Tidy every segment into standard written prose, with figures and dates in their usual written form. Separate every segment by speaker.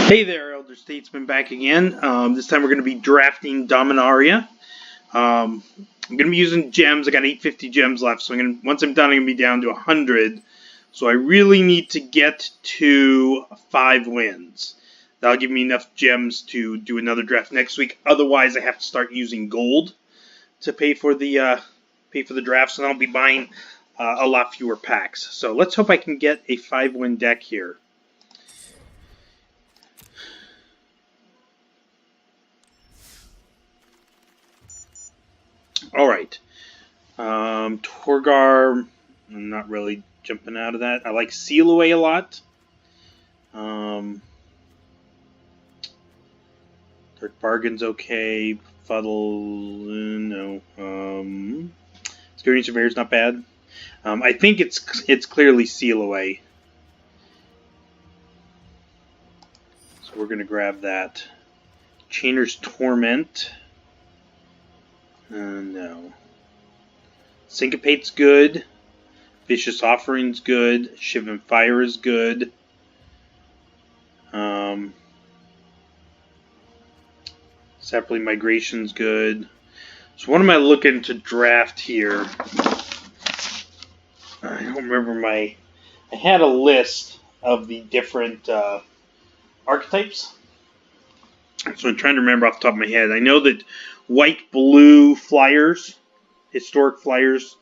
Speaker 1: Hey there, Elder Statesman, back again. This time we're going to be drafting Dominaria. I'm going to be using gems. I got 850 gems left, so once I'm done, I'm going to be down to 100. So I really need to get to 5 wins. That'll give me enough gems to do another draft next week. Otherwise, I have to start using gold to pay for the drafts, and I'll be buying a lot fewer packs. So let's hope I can get a 5-win deck here. Alright, Torgar, I'm not really jumping out of that. I like Seal Away a lot. Dark Bargain's okay. Fuddle, no. Security Surveyor's not bad. I think it's clearly Seal Away. So we're going to grab that. Chainer's Torment. No. Syncopate's good. Vicious Offering's good. Shiv and Fire is good. Sapling Migration's good. So what am I looking to draft here? I don't remember I had a list of the different archetypes. So I'm trying to remember off the top of my head. I know that white-blue flyers, historic flyers,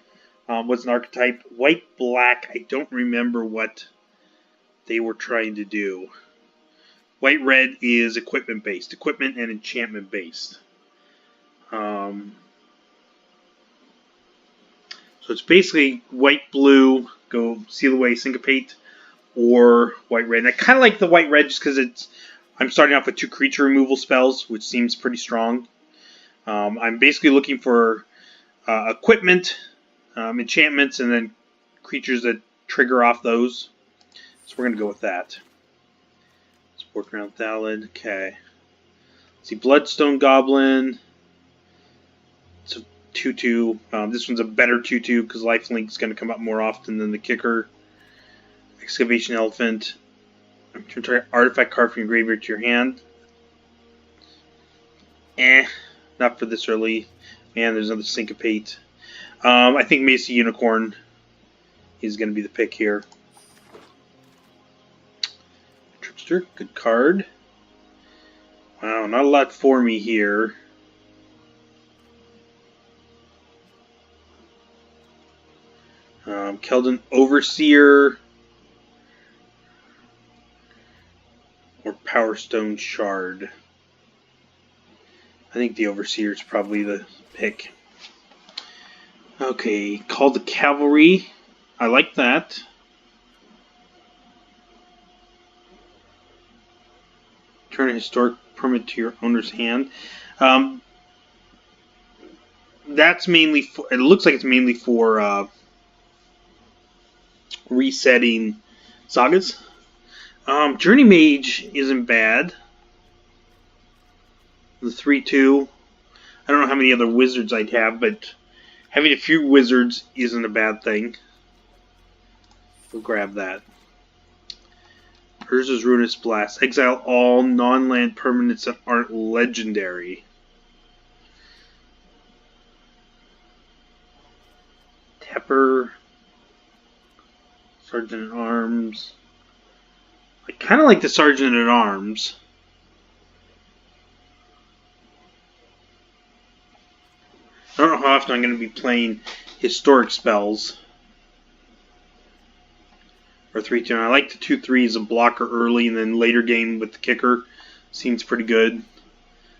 Speaker 1: was an archetype. White-black, I don't remember what they were trying to do. White-red is equipment-based. Equipment and enchantment-based. So it's basically white-blue, go Seal Away, Syncopate, or white-red. And I kind of like the white-red just because I'm starting off with 2 creature removal spells, which seems pretty strong. I'm basically looking for equipment, enchantments, and then creatures that trigger off those. So we're going to go with that. Sport Ground Thallid. Okay. Let's see, Bloodstone Goblin. It's a 2-2. This one's a better 2-2 because Lifelink's going to come up more often than the kicker. Excavation Elephant. I'm going to try artifact card from your graveyard to your hand. Not for this early. Man, there's another Syncopate. I think Macy Unicorn is going to be the pick here. Trickster, good card. Wow, not a lot for me here. Keldon Overseer. Or Power Stone Shard. I think the Overseer is probably the pick. Okay, Call the Cavalry. I like that. Turn a historic permit to your owner's hand. That's mainly for, it looks like it's mainly for resetting sagas. Journey Mage isn't bad. The 3-2. I don't know how many other wizards I'd have, but having a few wizards isn't a bad thing. We'll grab that. Urza's Ruinous Blast. Exile all non-land permanents that aren't legendary. Tepper. Sergeant at Arms. I kind of like the Sergeant at Arms. I don't know how often I'm going to be playing historic spells. Or 3-2. I like the 2-3 as a blocker early, and then later game with the kicker seems pretty good.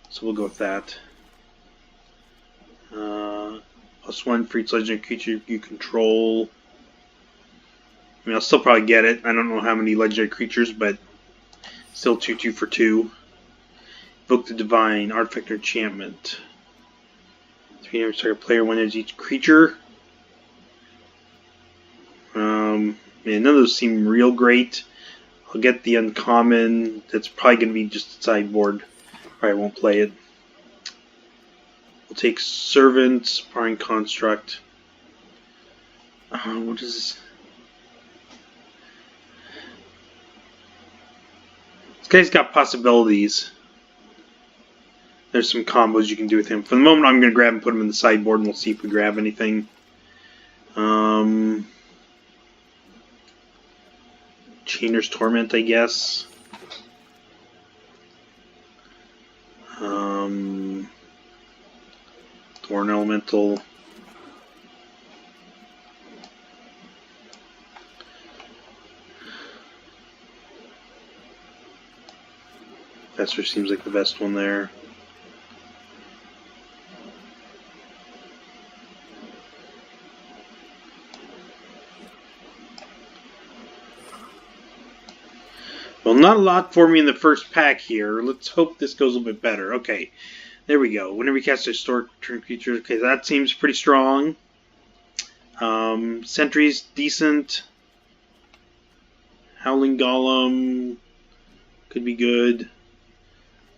Speaker 1: So we'll go with that. +1 for each legendary creature you control. I mean, I'll still probably get it. I don't know how many legendary creatures, but still 2-2 for 2. Evoke the Divine, Artifact or Enchantment. 3 damage target player when there's each creature. Man, none of those seem real great. I'll get the uncommon. That's probably going to be just a sideboard. Probably won't play it. We'll take Servant, Sparring Construct. What is this? This guy's got possibilities. There's some combos you can do with him. For the moment, I'm going to grab and put him in the sideboard, and we'll see if we grab anything. Chainer's Torment, I guess. Thorn Elemental. Fester seems like the best one there. Well, not a lot for me in the first pack here. Let's hope this goes a little bit better. Okay, there we go. Whenever you cast a historic turn creature, okay, that seems pretty strong. Sentry's decent. Howling Golem could be good.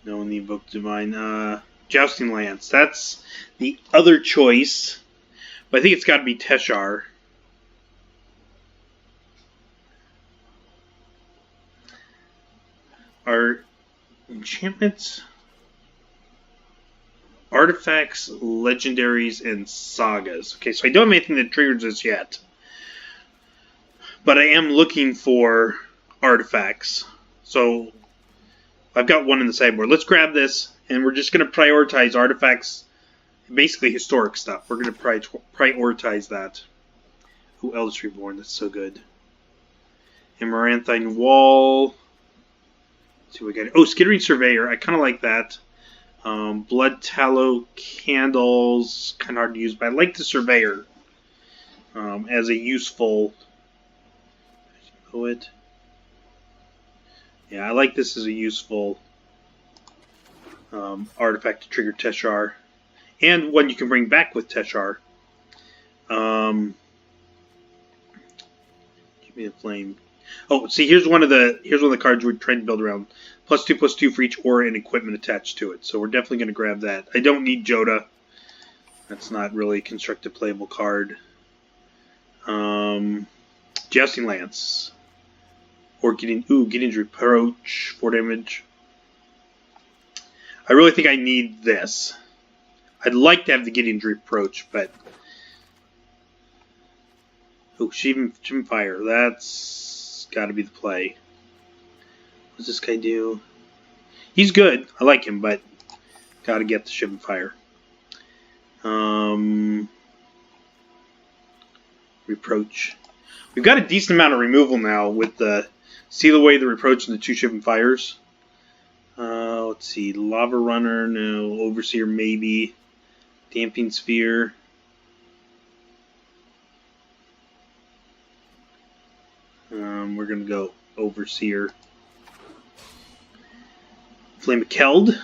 Speaker 1: No, in the Invoked Divine. Jousting Lance. That's the other choice. But I think it's got to be Teshar. Are enchantments, artifacts, legendaries, and sagas. Okay, so I don't have anything that triggers this yet. But I am looking for artifacts. So I've got one in the sideboard. Let's grab this, and we're just going to prioritize artifacts, basically historic stuff. We're going to prioritize that. Ooh, Eldritch Reborn, that's so good. Amaranthine Wall. Let's see what we got. Oh, Skittering Surveyor. I kind of like that. Blood Tallow Candles. Kind of hard to use, but I like the Surveyor as a useful poet. Yeah, I like this as a useful artifact to trigger Teshar, and one you can bring back with Teshar. Give me a flame. Oh, see, here's one of the cards we're trying to build around. +2/+2 for each aura and equipment attached to it. So we're definitely going to grab that. I don't need Joda. That's not really a constructed playable card. Jousting Lance. Or Gideon's Reproach, 4 damage. I really think I need this. I'd like to have the Gideon's Reproach, but... Oh, Shivan Fire. That's got to be the play. What does this guy do? He's good. I like him, but got to get the Shivan Fire. Reproach. We've got a decent amount of removal now with the Seal Away, the Reproach, and the 2 Shivan Fires. Let's see. Lava Runner, no. Overseer, maybe. Damping Sphere. We're going to go Overseer. Flame of Keld.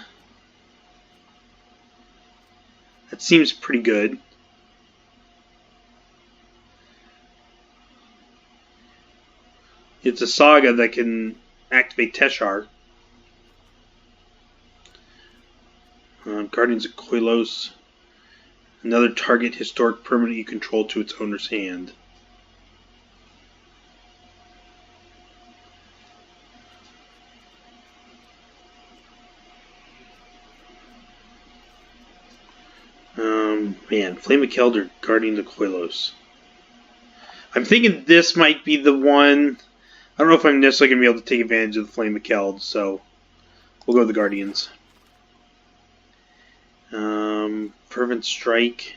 Speaker 1: That seems pretty good. It's a saga that can activate Teshar. Guardians of Koilos. Another target historic permanent you control to its owner's hand. Man, Flame of Keld or Guardians of Koilos. I'm thinking this might be the one. I don't know if I'm necessarily going to be able to take advantage of the Flame of Keld, so we'll go with the Guardians. Fervent Strike.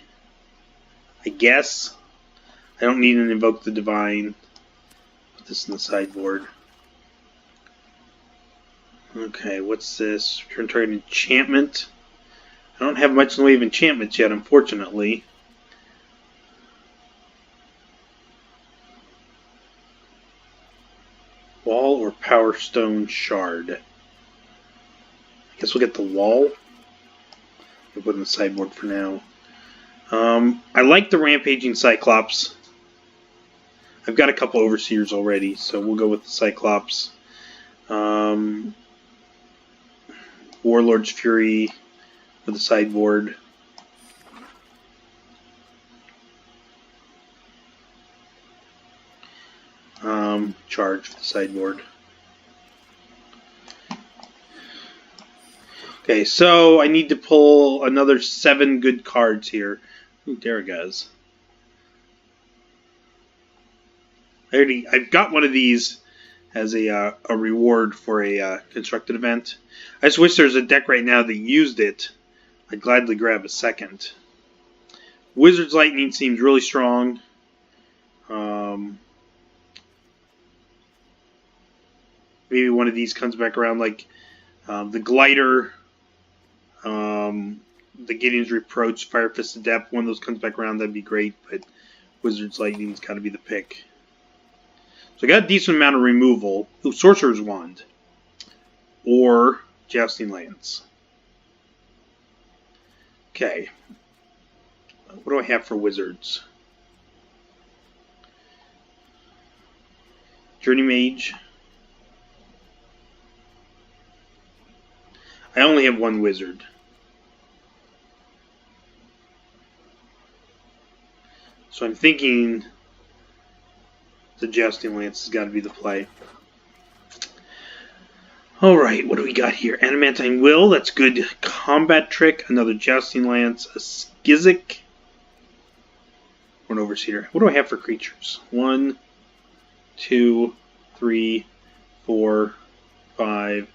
Speaker 1: I guess. I don't need an Invoke the Divine. Put this in the sideboard. Okay, what's this? Return target enchantment. I don't have much in the way of enchantments yet, unfortunately. Wall or Power Stone Shard? I guess we'll get the wall. We'll put it in the sideboard for now. I like the Rampaging Cyclops. I've got a couple Overseers already, so we'll go with the Cyclops. Warlord's Fury for the sideboard. Charge for the sideboard. Okay, so I need to pull another 7 good cards here. Ooh, Daragaz. I've got one of these as a reward for a constructed event. I just wish there was a deck right now that used it. I'd gladly grab a second. Wizard's Lightning seems really strong. Maybe one of these comes back around, like the Glider, the Gideon's Reproach, Fire Fist Adept. One of those comes back around, that'd be great, but Wizard's Lightning's got to be the pick. So I got a decent amount of removal. Ooh, Sorcerer's Wand. Or Jousting Lance. Okay. What do I have for wizards? Journey Mage. I only have one wizard. So I'm thinking the Jousting Lance has got to be the play. Alright, what do we got here? Adamantine Will, that's good combat trick. Another Jousting Lance. A Skizik. Or an Overseer. What do I have for creatures? 1, 2, 3, 4, 5,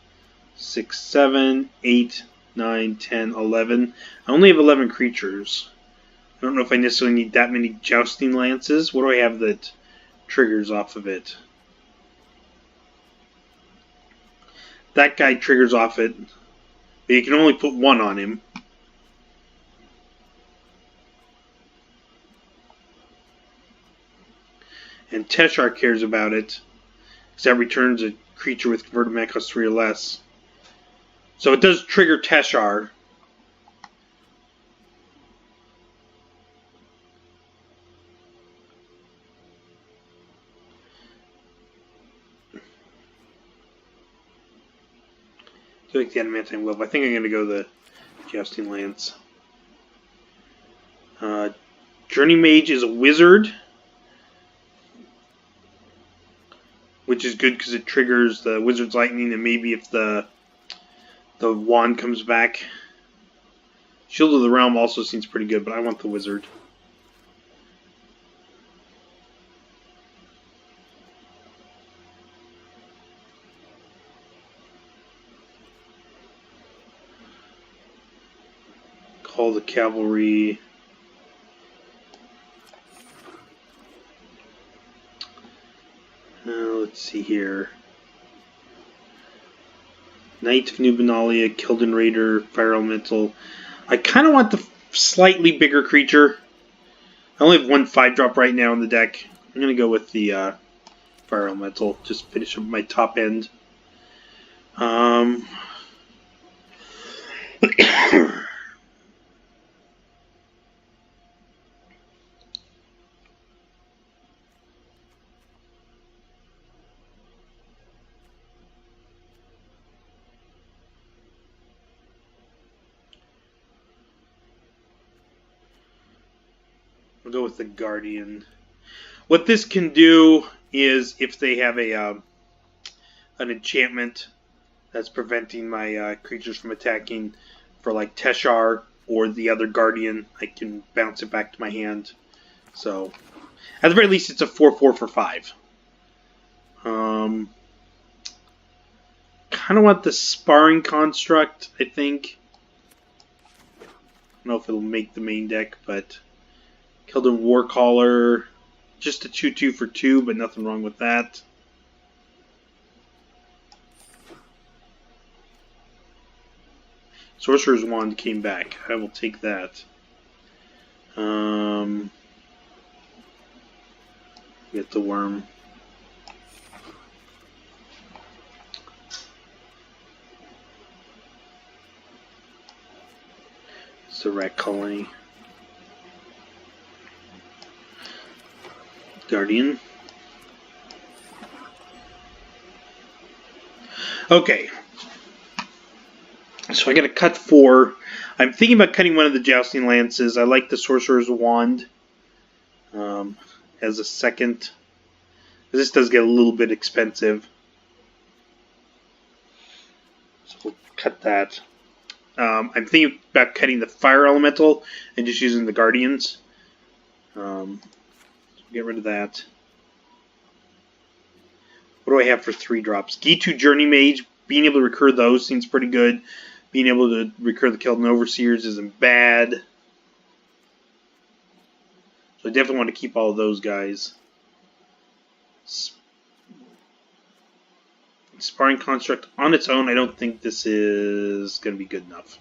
Speaker 1: 6, 7, 8, 9, 10, 11. I only have 11 creatures. I don't know if I necessarily need that many Jousting Lances. What do I have that triggers off of it? That guy triggers off it. But you can only put one on him. And Teshar cares about it, because that returns a creature with converted mana cost 3 or less. So it does trigger Teshar. I like the Adamantine Will, but I think I'm going to go the Jousting Lance. Journey Mage is a wizard, which is good because it triggers the Wizard's Lightning, and maybe if the wand comes back. Shield of the Realm also seems pretty good, but I want the wizard. Call the Cavalry. Let's see here. Knight of Nubenalia, Kilden Raider, Fire Elemental. I kind of want the slightly bigger creature. I only have one 5-drop right now in the deck. I'm going to go with the Fire Elemental. Just finish up my top end. We'll go with the Guardian. What this can do is, if they have an enchantment that's preventing my creatures from attacking, for like Teshar or the other Guardian, I can bounce it back to my hand. So, at the very least, it's a 4/4 for 5. Kind of want the Sparring Construct, I think. I don't know if it'll make the main deck, but Kilden Warcaller, just a 2/2 for 2, but nothing wrong with that. Sorcerer's Wand came back. I will take that. Get the Worm. It's the Rat Colony. Guardian. Okay. So I got to cut 4. I'm thinking about cutting one of the Jousting Lances. I like the Sorcerer's Wand as a second. This does get a little bit expensive. So we'll cut that. I'm thinking about cutting the fire elemental and just using the guardians. Get rid of that. What do I have for 3-drops? Gitu Journey Mage. Being able to recur those seems pretty good. Being able to recur the Keldon Overseers isn't bad. So I definitely want to keep all of those guys. Sparring Construct on its own, I don't think this is going to be good enough.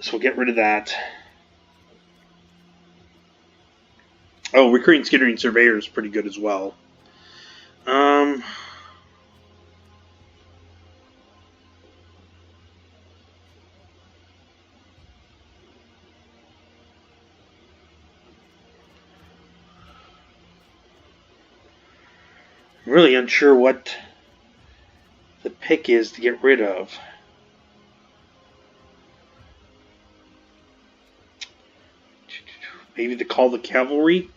Speaker 1: So we'll get rid of that. Oh, Recurring Skittering Surveyor is pretty good as well. I'm really unsure what the pick is to get rid of. Maybe to call the cavalry?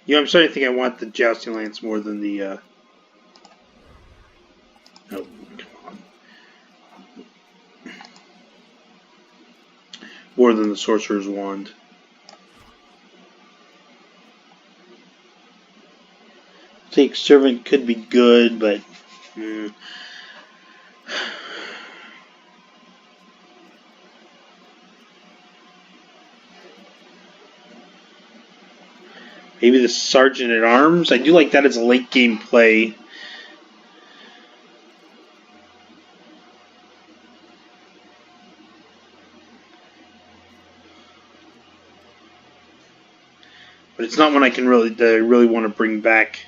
Speaker 1: You know, I'm starting to think I want the Jousting Lance more than the... Oh, come on. More than the Sorcerer's Wand. I think Servant could be good, but... Maybe the Sergeant at Arms. I do like that as a late game play. But it's not one I can really want to bring back.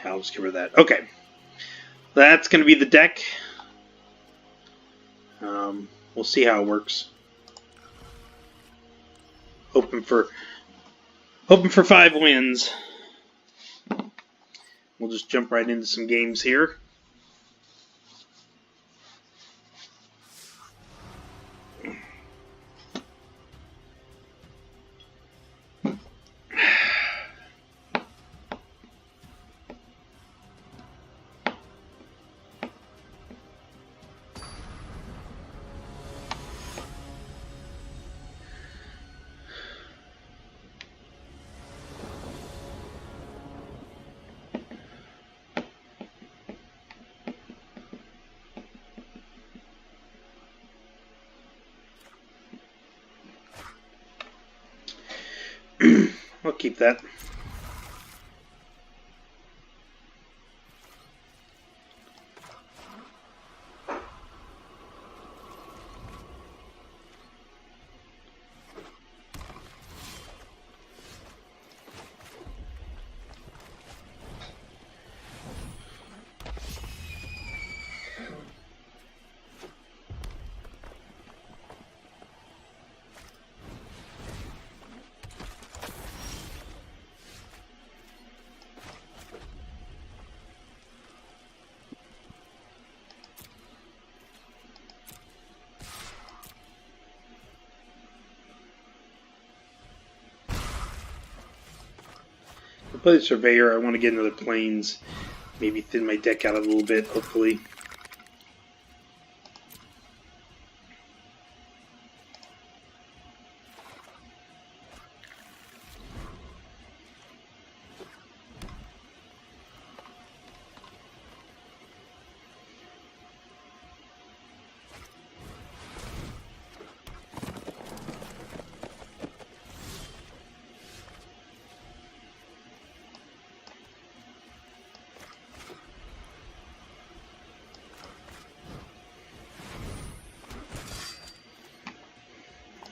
Speaker 1: Yeah, I'll just get rid of that. Okay. That's going to be the deck. We'll see how it works. Hoping for 5 wins. We'll just jump right into some games here. I'll keep that. Play the Surveyor. I want to get another Plains. Maybe thin my deck out a little bit, hopefully.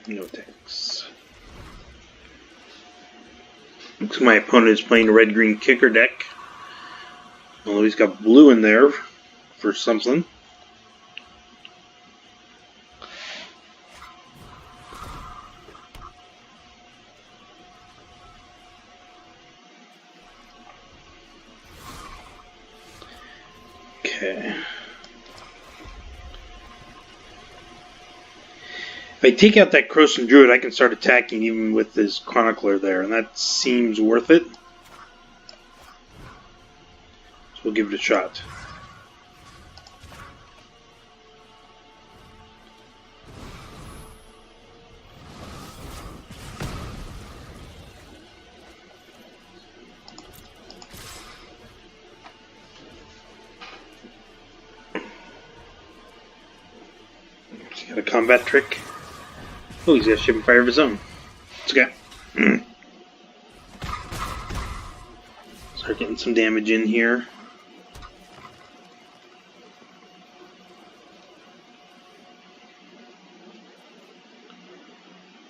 Speaker 1: No thanks. Looks like my opponent is playing a red-green kicker deck. Although he's got blue in there for something. Okay. If I take out that Croson Druid, I can start attacking even with this Chronicler there, and that seems worth it. So we'll give it a shot. He's got a combat trick. Oh, he's got a shipping fire of his own. It's okay. Start getting some damage in here.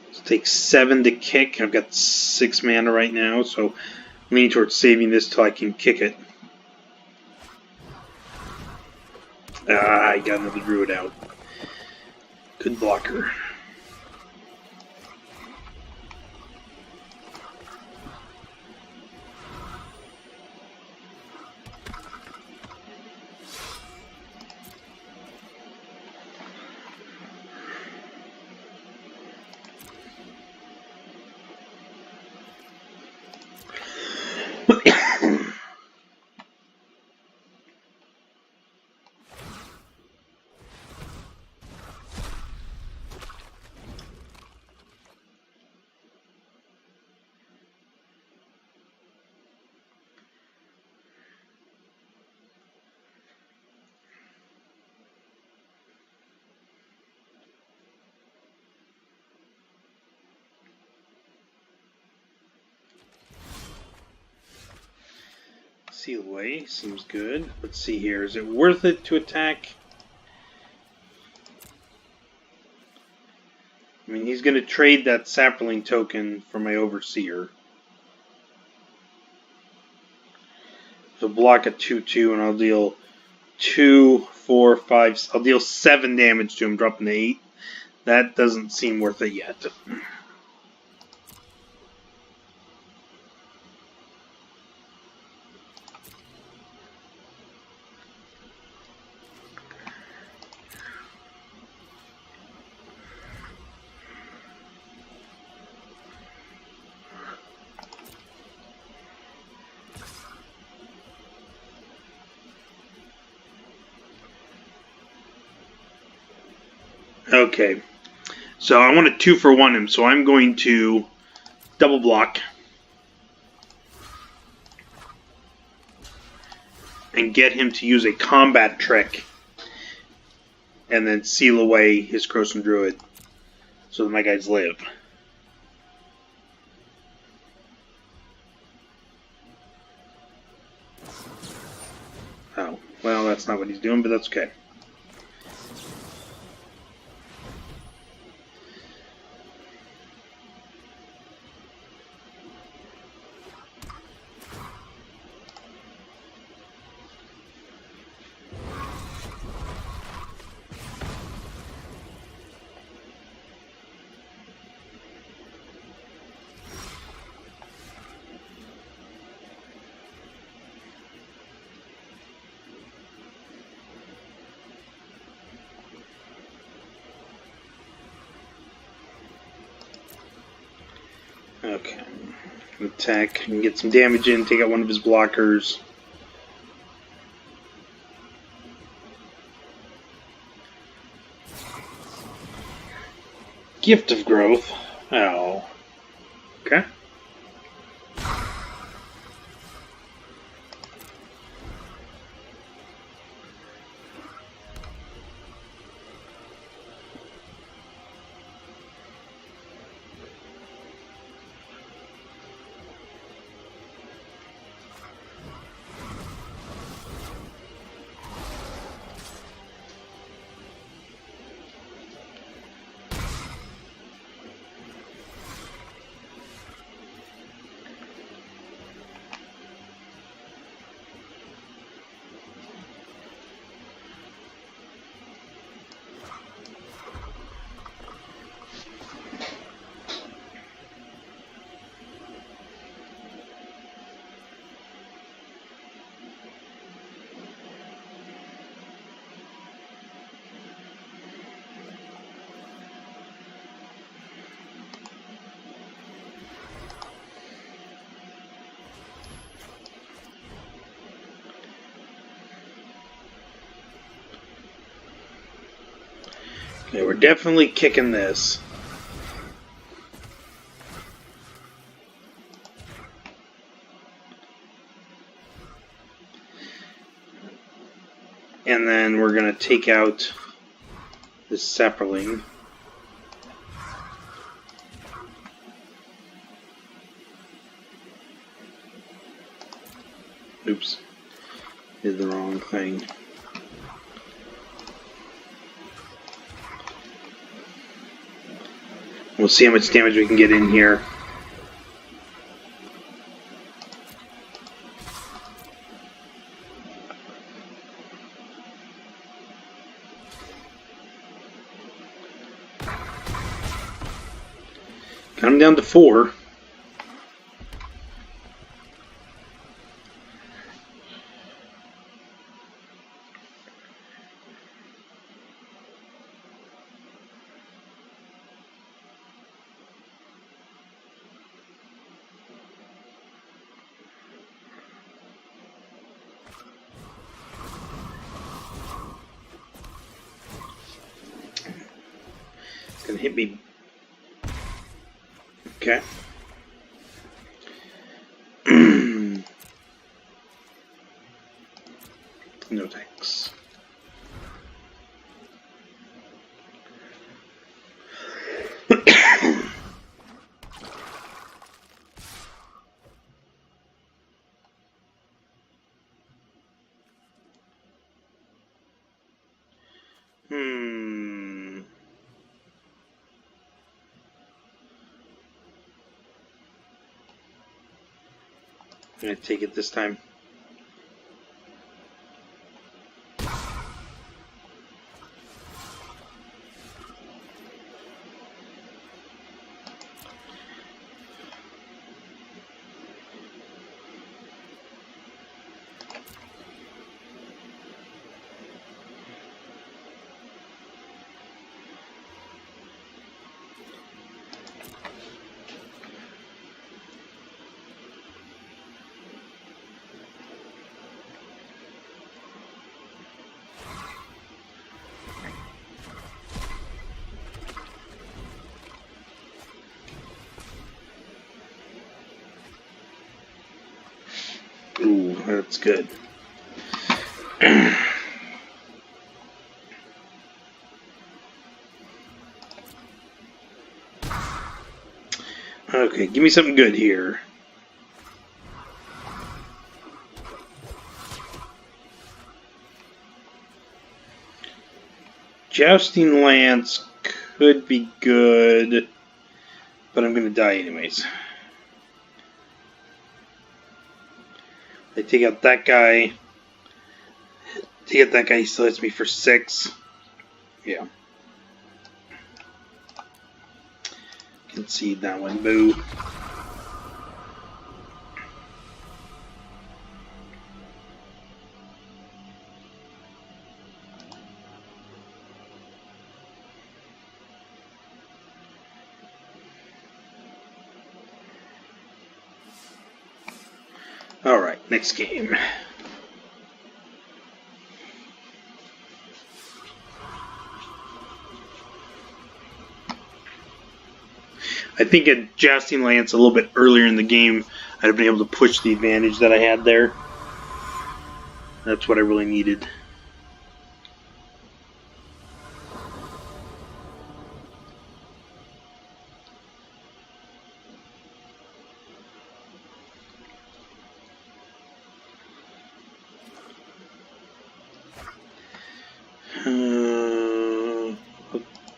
Speaker 1: Let's take 7 to kick. I've got 6 mana right now, so I'm leaning towards saving this till I can kick it. I got another Druid out. Good blocker. Seal away seems good. Let's see here. Is it worth it to attack? I mean, he's going to trade that Sapperling token for my Overseer. So block a 2/2 and I'll deal 2, 4, 5. I'll deal 7 damage to him, dropping to 8. That doesn't seem worth it yet. Okay, so I want to 2-for-1 him, so I'm going to double block and get him to use a combat trick and then seal away his Croson Druid so that my guys live. Oh, well, that's not what he's doing, but that's okay. Okay. Attack and get some damage in, take out one of his blockers. Gift of Growth. Oh. Okay. Okay, we're definitely kicking this. And then we're going to take out this sapling. Oops. Did the wrong thing. We'll see how much damage we can get in here. Got him down to 4. It's gonna hit me. Okay. No thanks. I'm going to take it this time. Ooh, that's good. Okay, give me something good here. Jousting Lance could be good, but I'm going to die anyways. I take out that guy. Take out that guy, he still hits me for 6. Yeah. Concede that one, boo. Alright, next game. I think at Jousting Lance a little bit earlier in the game, I'd have been able to push the advantage that I had there. That's what I really needed.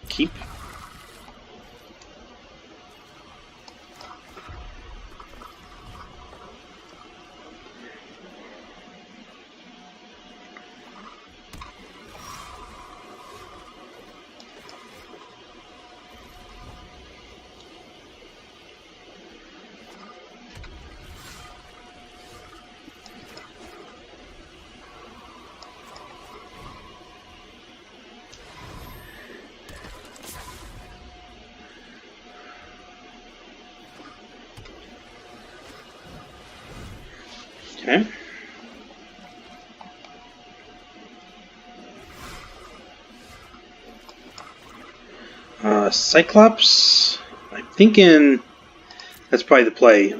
Speaker 1: Keep. Okay. Cyclops. I'm thinking that's probably the play.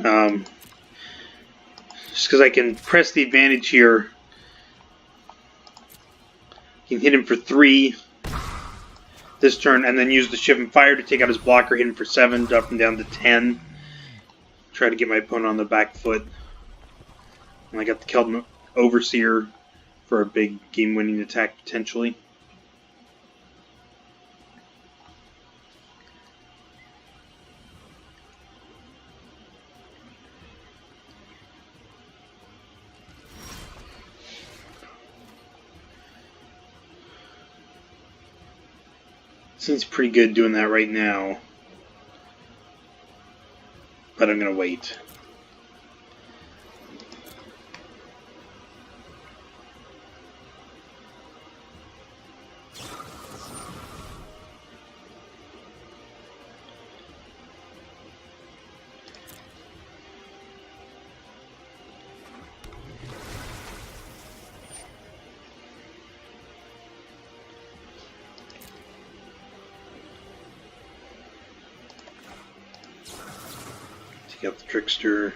Speaker 1: Just because I can press the advantage here. You can hit him for 3 this turn, and then use the Shift and Fire to take out his blocker, hit him for 7, drop him down to 10. Try to get my opponent on the back foot. And I got the Kelton Overseer for a big game-winning attack, potentially. Seems pretty good doing that right now. But I'm going to wait. Take out the Trickster.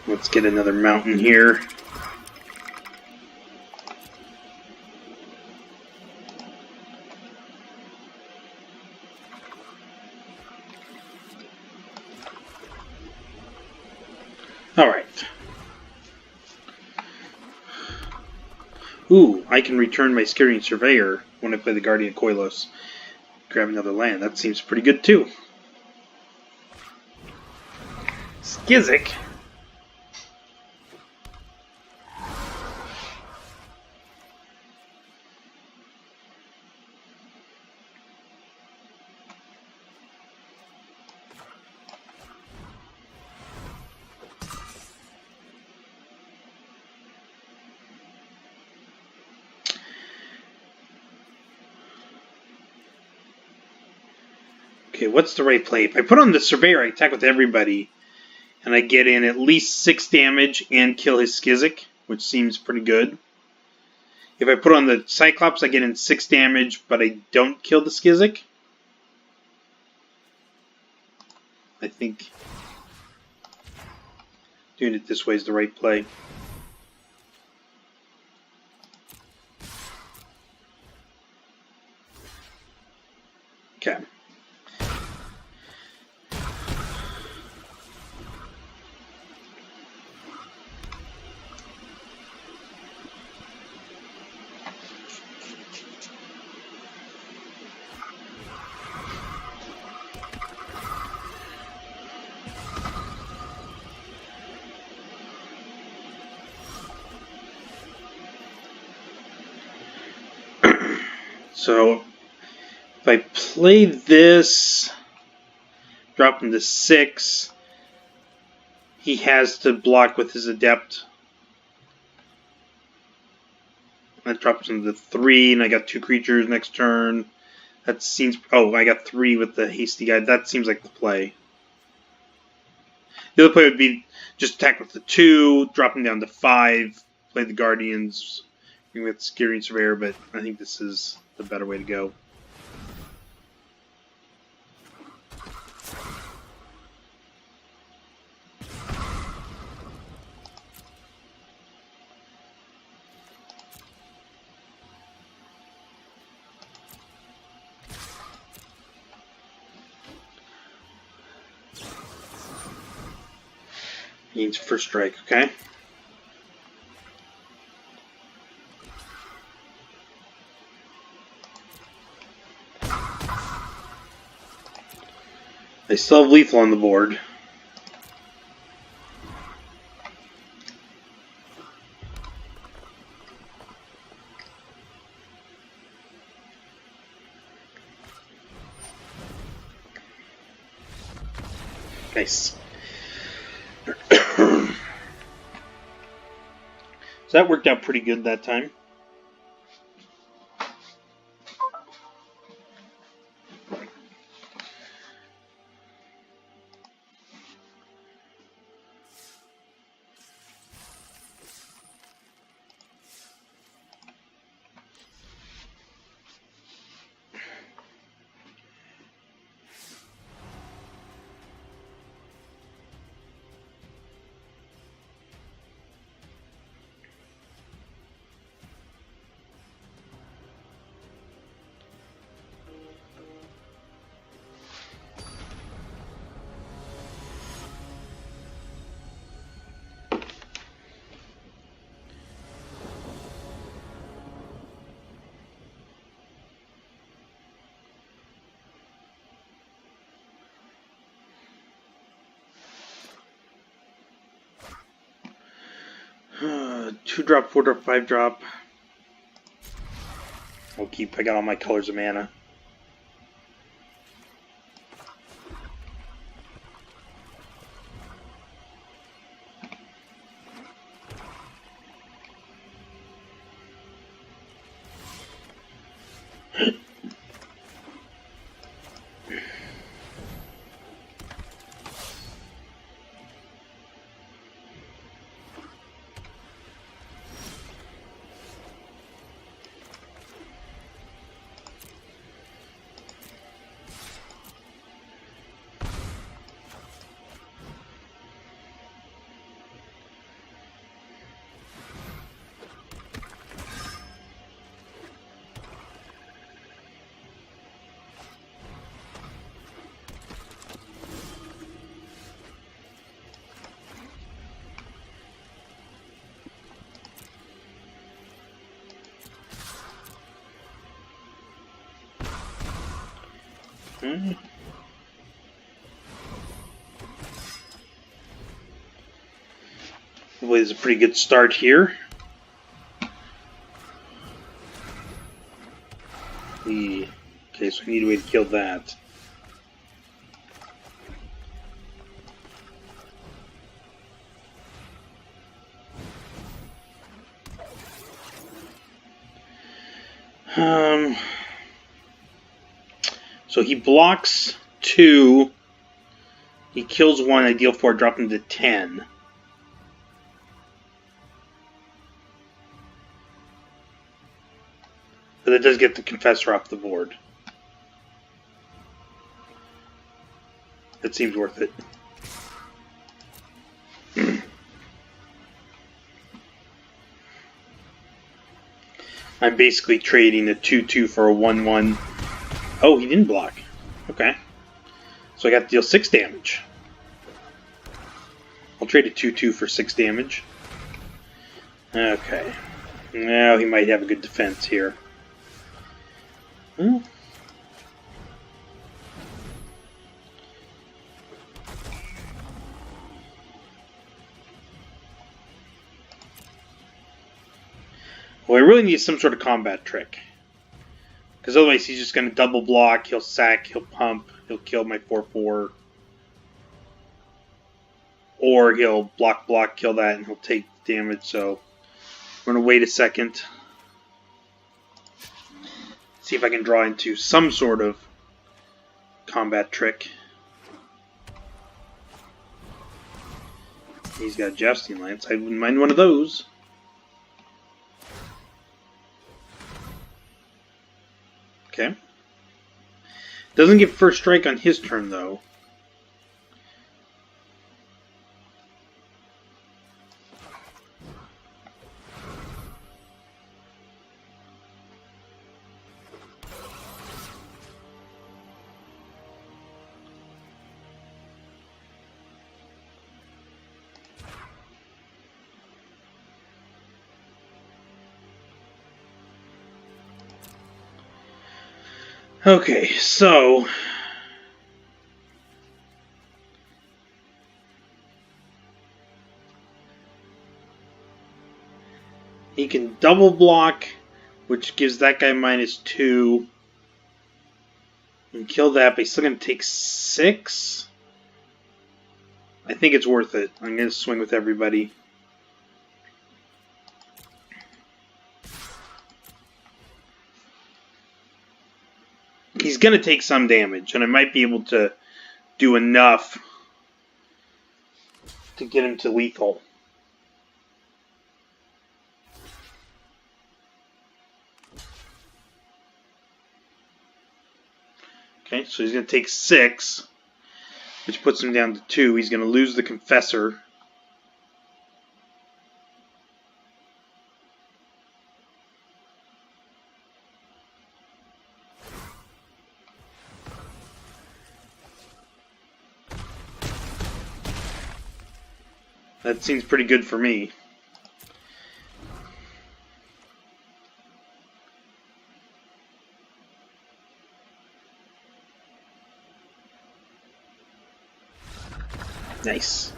Speaker 1: Let's get another mountain here. Alright. Ooh, I can return my Skirying Surveyor when I play the Guardian Koilos. Grab another land. That seems pretty good too. Skizik. Okay, what's the right play? If I put on the Surveyor, I attack with everybody, and I get in at least 6 damage and kill his Skizik, which seems pretty good. If I put on the Cyclops, I get in 6 damage, but I don't kill the Skizik. I think doing it this way is the right play. Okay. So, if I play this, drop him to 6, he has to block with his Adept. That drops him to 3, and I got 2 creatures next turn. That seems... Oh, I got 3 with the Hasty Guide. That seems like the play. The other play would be just attack with the 2, drop him down to 5, play the Guardians with Skirying Surveyor, but I think this is the better way to go. Needs first strike, okay? They still have lethal on the board. Nice. So that worked out pretty good that time. 2 drop, 4 drop, 5 drop. I'll keep. I got all my colors of mana. Hopefully it's a pretty good start here. Okay, so I need a way to kill that. So he blocks 2. He kills 1. I deal 4, drop him to 10. But it does get the Confessor off the board. That seems worth it. I'm basically trading a 2/2 for a 1/1. Oh, he didn't block. Okay. So I got to deal 6 damage. I'll trade a 2/2 for 6 damage. Okay. Now he might have a good defense here. Hmm. Well, I really need some sort of combat trick. Because otherwise he's just going to double block, he'll sack, he'll pump, he'll kill my 4/4. Or he'll block, kill that, and he'll take damage, so we're going to wait a second. See if I can draw into some sort of combat trick. He's got a Jousting Lance. I wouldn't mind one of those. Okay. Doesn't get first strike on his turn, though. Okay, so he can double block, which gives that guy -2, and kill that, but he's still going to take 6. I think it's worth it. I'm going to swing with everybody. He's going to take some damage, and I might be able to do enough to get him to lethal. Okay, so he's going to take 6, which puts him down to 2. He's going to lose the Confessor. That seems pretty good for me. Nice.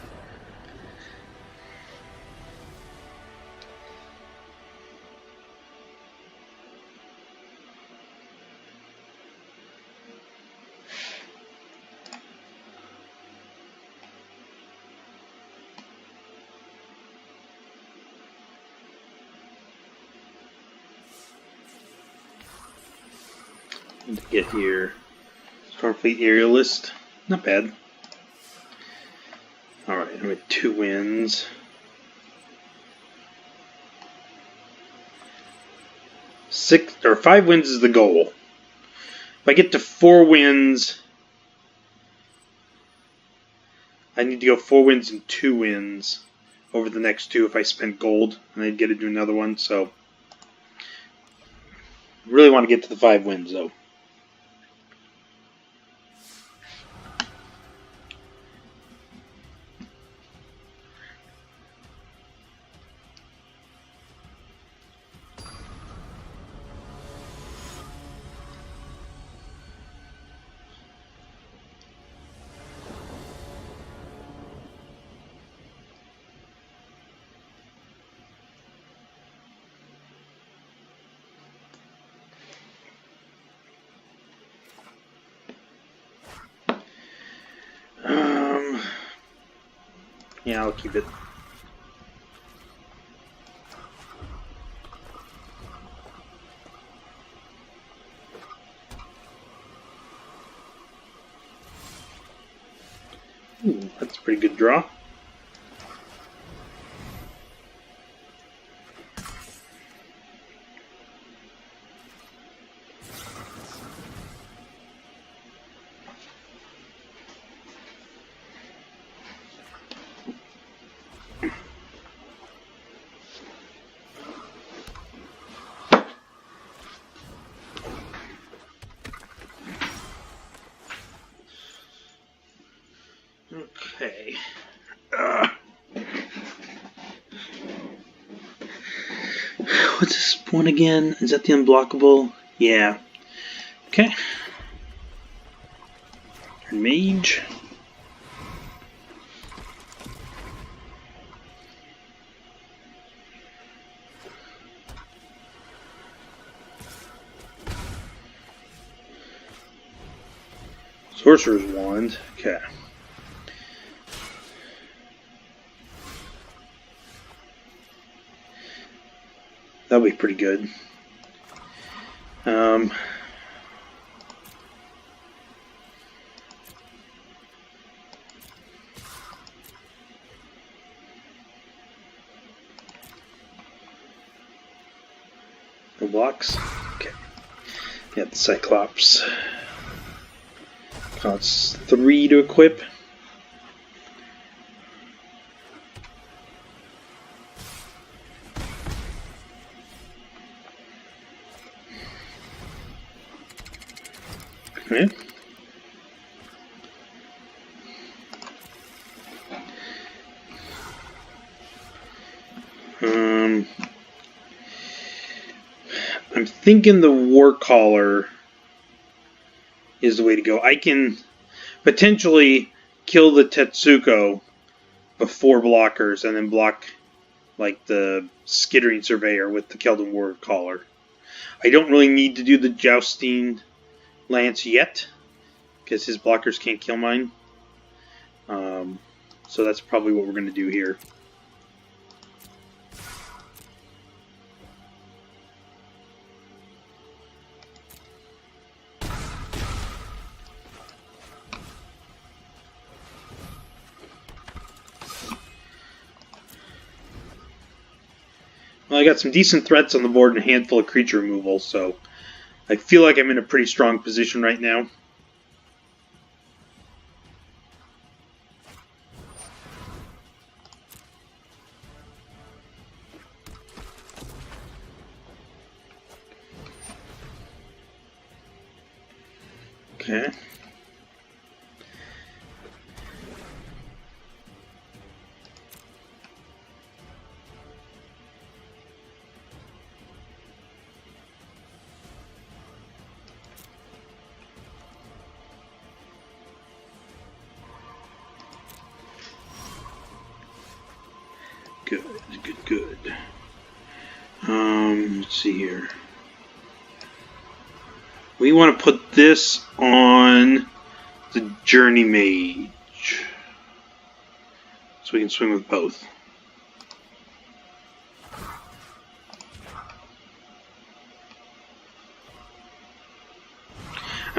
Speaker 1: to get here. Starfleet Aerialist. Not bad. Alright, I'm at 2 wins. Six or 5 wins is the goal. If I get to 4 wins, I need to go 4 wins and 2 wins over the next 2 if I spend gold, and I'd get to do another one, so really want to get to the 5 wins though. Yeah, I'll keep it. Ooh, that's a pretty good draw. Okay. What's this one again? Is that the unblockable? Yeah. Okay. Mage. Sorcerer's Wand. Okay. That'll be pretty good. No blocks. Okay. Yeah, the Cyclops. Costs 3 to equip. Okay. I'm thinking the War Caller is the way to go. I can potentially kill the Tetsuko before blockers and then block like the Skittering Surveyor with the Keldon War Caller. I don't really need to do the Jousting Lance yet because his blockers can't kill mine. So that's probably what we're going to do here. Well, I got some decent threats on the board and a handful of creature removal, so I feel like I'm in a pretty strong position right now. Okay. Good. Let's see here. We want to put this on the Journey Mage, so we can swing with both.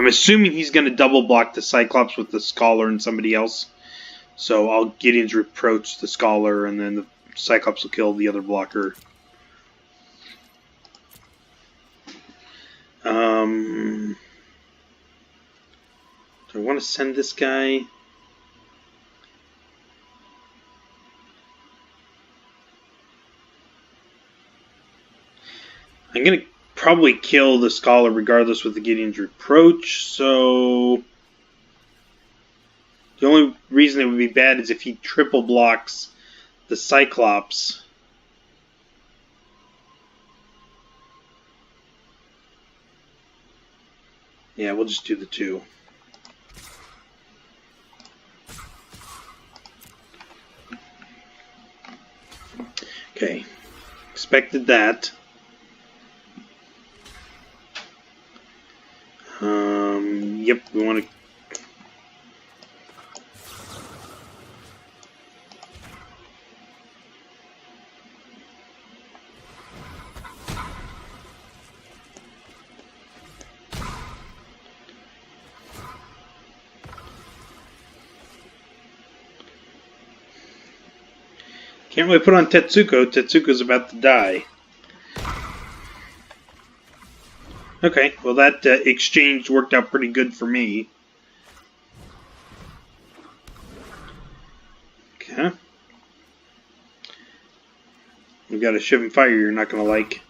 Speaker 1: I'm assuming he's going to double block the Cyclops with the Scholar and somebody else. So I'll Gideon's Reproach the Scholar, and then the Cyclops will kill the other blocker. Do I want to send this guy? I'm going to probably kill the Scholar regardless with the Gideon's Reproach, so the only reason it would be bad is if he triple blocks the Cyclops. Yeah, we'll just do the 2. Okay, expected that. Yep, we want to. Can't really put on Tetsuko. Tetsuko's about to die. Okay, well that exchange worked out pretty good for me. Okay. We've got a Shivan Fire you're not going to like.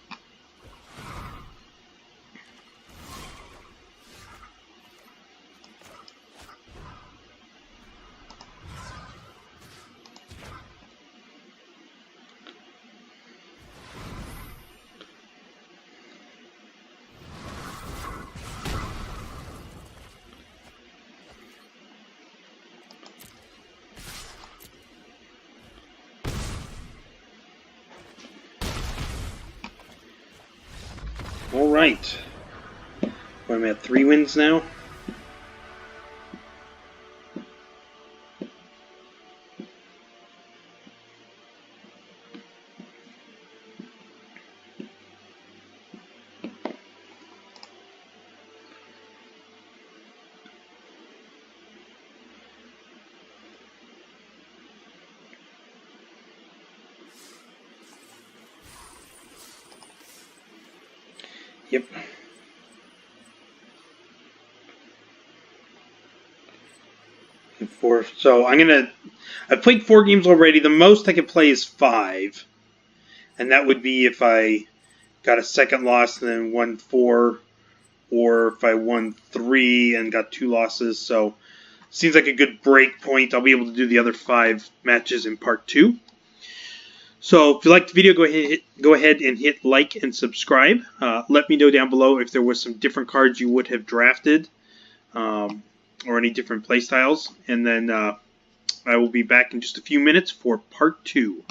Speaker 1: Alright. What am I at? 3 wins now? Yep. So I've played 4 games already. The most I could play is 5. And that would be if I got a second loss and then won 4, or if I won 3 and got 2 losses. So seems like a good break point. I'll be able to do the other 5 matches in part 2. So if you liked the video, go ahead and hit like and subscribe. Let me know down below if there was some different cards you would have drafted, or any different playstyles. And then I will be back in just a few minutes for part 2.